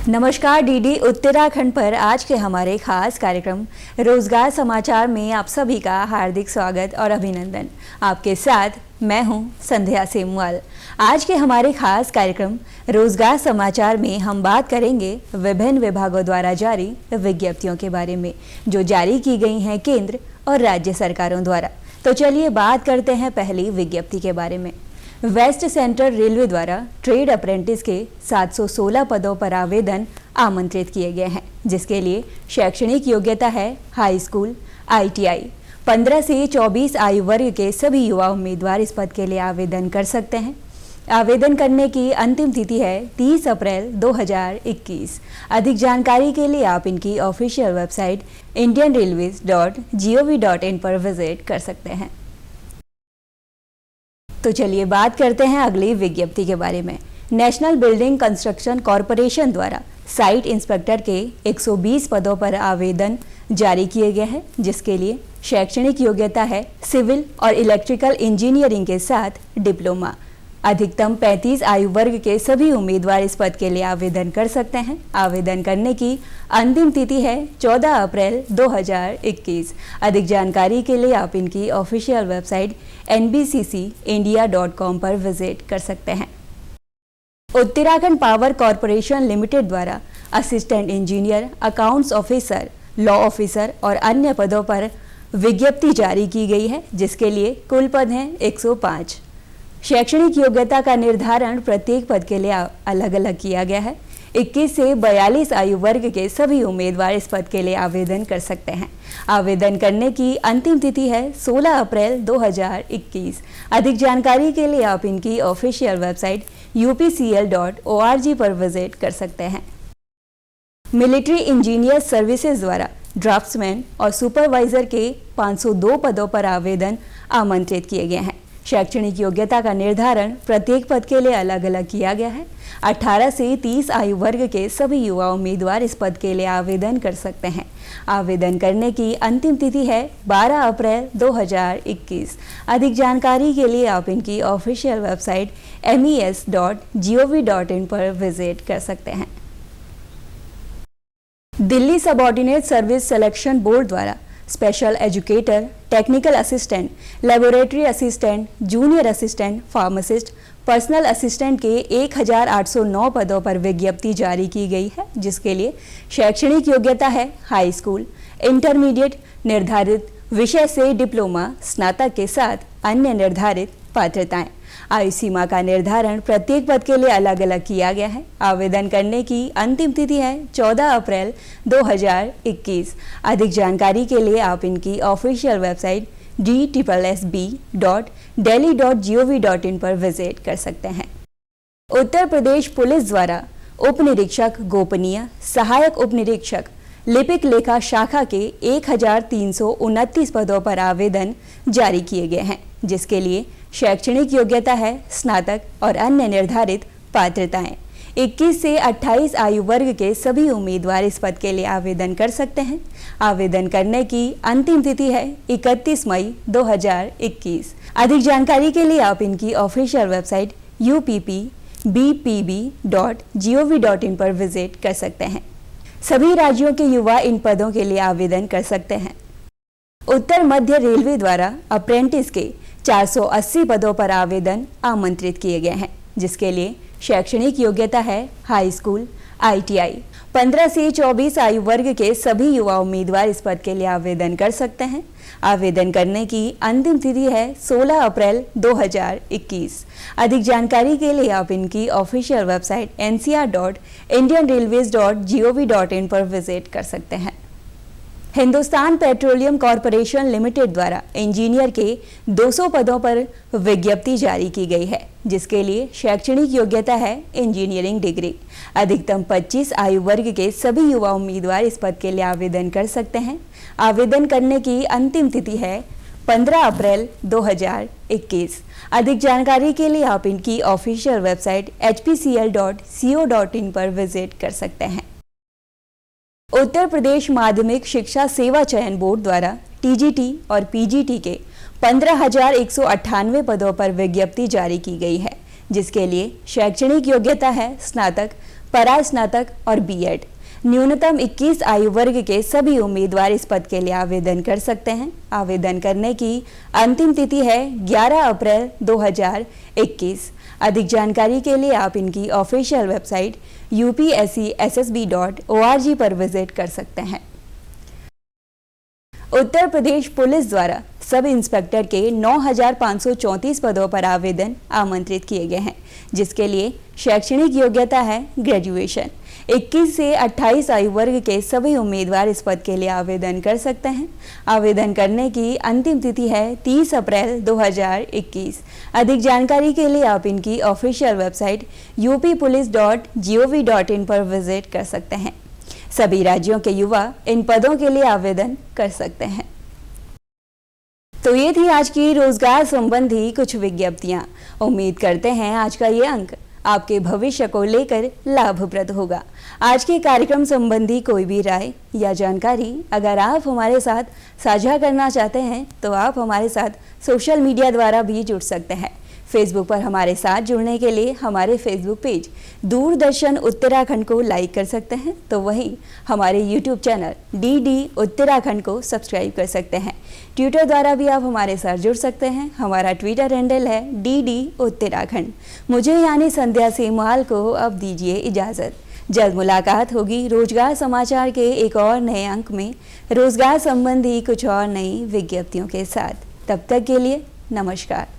नमस्कार, डीडी उत्तराखंड पर आज के हमारे खास कार्यक्रम रोजगार समाचार में आप सभी का हार्दिक स्वागत और अभिनंदन। आपके साथ मैं हूं संध्या सेमवाल। आज के हमारे खास कार्यक्रम रोजगार समाचार में हम बात करेंगे विभिन्न विभागों द्वारा जारी विज्ञप्तियों के बारे में जो जारी की गई हैं केंद्र और राज्य सरकारों द्वारा। तो चलिए बात करते हैं पहली विज्ञप्ति के बारे में। वेस्ट सेंट्रल रेलवे द्वारा ट्रेड अप्रेंटिस के 716 पदों पर आवेदन आमंत्रित किए गए हैं, जिसके लिए शैक्षणिक योग्यता है हाई स्कूल, ITI। 15 से 24 आयु वर्ग के सभी युवा उम्मीदवार इस पद के लिए आवेदन कर सकते हैं। आवेदन करने की अंतिम तिथि है 30 अप्रैल 2021। अधिक जानकारी के लिए आप इनकी ऑफिशियल वेबसाइट indianrailways.gov.in पर विजिट कर सकते हैं। तो चलिए बात करते हैं अगली विज्ञप्ति के बारे में। नेशनल बिल्डिंग कंस्ट्रक्शन कॉरपोरेशन द्वारा साइट इंस्पेक्टर के 120 पदों पर आवेदन जारी किए गए हैं, जिसके लिए शैक्षणिक योग्यता है सिविल और इलेक्ट्रिकल इंजीनियरिंग के साथ डिप्लोमा। अधिकतम 35 आयु वर्ग के सभी उम्मीदवार इस पद के लिए आवेदन कर सकते हैं। आवेदन करने की अंतिम तिथि है 14 अप्रैल 2021। अधिक जानकारी के लिए आप इनकी ऑफिशियल वेबसाइट nbccindia.com पर विजिट कर सकते हैं। उत्तराखंड पावर कॉरपोरेशन लिमिटेड द्वारा assistant engineer, accounts officer, law officer और अन्य पदों पर विज्ञप्ति जारी की गई है, जिसके लिए कुल पद हैं 105। शैक्षणिक योग्यता का निर्धारण प्रत्येक पद के लिए अलग अलग किया गया है। 21 से 42 आयु वर्ग के सभी उम्मीदवार इस पद के लिए आवेदन कर सकते हैं। आवेदन करने की अंतिम तिथि है 16 अप्रैल 2021। अधिक जानकारी के लिए आप इनकी ऑफिशियल वेबसाइट upcl.org पर विजिट कर सकते हैं। मिलिट्री इंजीनियर सर्विसेज द्वारा ड्राफ्ट्समैन और सुपरवाइजर के 502 पदों पर आवेदन आमंत्रित किए गए हैं। शैक्षणिक योग्यता का निर्धारण प्रत्येक पद के लिए अलग अलग किया गया है। 18 से 30 आयु वर्ग के सभी युवा उम्मीदवार इस पद के लिए आवेदन कर सकते हैं। आवेदन करने की अंतिम तिथि है 12 अप्रैल 2021। अधिक जानकारी के लिए आप इनकी ऑफिशियल वेबसाइट mes.gov.in पर विजिट कर सकते हैं। Delhi subordinate service selection board द्वारा special educator, technical assistant, laboratory assistant, junior assistant, pharmacist, personal assistant के 1809 पदों पर विज्ञप्ति जारी की गई है, जिसके लिए शैक्षणिक योग्यता है हाई स्कूल, इंटरमीडिएट, निर्धारित विषय से डिप्लोमा, स्नातक के साथ अन्य निर्धारित पात्रताएं। आयु सीमा का निर्धारण प्रत्येक पद के लिए अलग अलग किया गया है। आवेदन करने की अंतिम तिथि है 14 अप्रैल 2021। अधिक जानकारी के लिए आप इनकी ऑफिशियल वेबसाइट dSSB.delhi.gov.in पर विजिट कर सकते हैं। उत्तर प्रदेश पुलिस द्वारा उप निरीक्षक गोपनीय, सहायक उप निरीक्षक, लिपिक लेखा शाखा के 1329 पदों पर आवेदन जारी किए गए हैं, जिसके लिए शैक्षणिक योग्यता है स्नातक और अन्य निर्धारित पात्रताएं। 21 से 28 आयु वर्ग के सभी उम्मीदवार इस पद के लिए आवेदन कर सकते हैं। आवेदन करने की अंतिम तिथि है 31 मई 2021। अधिक जानकारी के लिए आप इनकी ऑफिशियल वेबसाइट uppbpb.gov.in पर विजिट कर सकते हैं। सभी राज्यों के युवा इन पदों के लिए आवेदन कर सकते हैं। उत्तर मध्य रेलवे द्वारा अप्रेंटिस के 480 पदों पर आवेदन आमंत्रित किए गए हैं, जिसके लिए शैक्षणिक योग्यता है हाई स्कूल, ITI। 15 से 24 आयु वर्ग के सभी युवा उम्मीदवार इस पद के लिए आवेदन कर सकते हैं। आवेदन करने की अंतिम तिथि है 16 अप्रैल 2021। अधिक जानकारी के लिए आप इनकी ऑफिशियल वेबसाइट ncr.indianrailways.gov.in पर विजिट कर सकते हैं। हिंदुस्तान पेट्रोलियम कॉरपोरेशन लिमिटेड द्वारा इंजीनियर के 200 पदों पर विज्ञप्ति जारी की गई है, जिसके लिए शैक्षणिक योग्यता है इंजीनियरिंग डिग्री। अधिकतम 25 आयु वर्ग के सभी युवा उम्मीदवार इस पद के लिए आवेदन कर सकते हैं। आवेदन करने की अंतिम तिथि है 15 अप्रैल 2021। अधिक जानकारी के लिए आप इनकी ऑफिशियल वेबसाइट hpcl.co.in पर विजिट कर सकते हैं। उत्तर प्रदेश माध्यमिक शिक्षा सेवा चयन बोर्ड द्वारा TGT और PGT के 15,198 पदों पर विज्ञप्ति जारी की गई है, जिसके लिए शैक्षणिक योग्यता है स्नातक, परास्नातक और बीएड। न्यूनतम 21 आयु वर्ग के सभी उम्मीदवार इस पद के लिए आवेदन कर सकते हैं। आवेदन करने की अंतिम तिथि है 11 अप्रैल 2021। अधिक जानकारी के लिए आप इनकी ऑफिशियल वेबसाइट upscssb.org पर विजिट कर सकते हैं। उत्तर प्रदेश पुलिस द्वारा सब इंस्पेक्टर के 9,534 पदों पर आवेदन आमंत्रित किए गए हैं, जिसके लिए शैक्षणिक योग्यता है ग्रेजुएशन। 21 से 28 आयु वर्ग के सभी उम्मीदवार इस पद के लिए आवेदन कर सकते हैं। आवेदन करने की अंतिम तिथि है 30 अप्रैल 2021। अधिक जानकारी के लिए आप इनकी ऑफिशियल वेबसाइट uppolice.gov.in पर विजिट कर सकते हैं। सभी राज्यों के युवा इन पदों के लिए आवेदन कर सकते हैं। तो ये थी आज की रोजगार संबंधी कुछ विज्ञप्तियां। उम्मीद करते हैं आज का ये अंक आपके भविष्य को लेकर लाभप्रद होगा। आज के कार्यक्रम संबंधी कोई भी राय या जानकारी अगर आप हमारे साथ साझा करना चाहते हैं तो आप हमारे साथ सोशल मीडिया द्वारा भी जुड़ सकते हैं। फेसबुक पर हमारे साथ जुड़ने के लिए हमारे फेसबुक पेज दूरदर्शन उत्तराखंड को लाइक कर सकते हैं, तो वहीं हमारे यूट्यूब चैनल DD उत्तराखंड को सब्सक्राइब कर सकते हैं। ट्विटर द्वारा भी आप हमारे साथ जुड़ सकते हैं। हमारा ट्विटर हैंडल है DD उत्तराखंड। मुझे यानी संध्या सेमवाल को अब दीजिए इजाज़त। जल्द मुलाकात होगी रोजगार समाचार के एक और नए अंक में रोजगार संबंधी कुछ और नई विज्ञप्तियों के साथ। तब तक के लिए नमस्कार।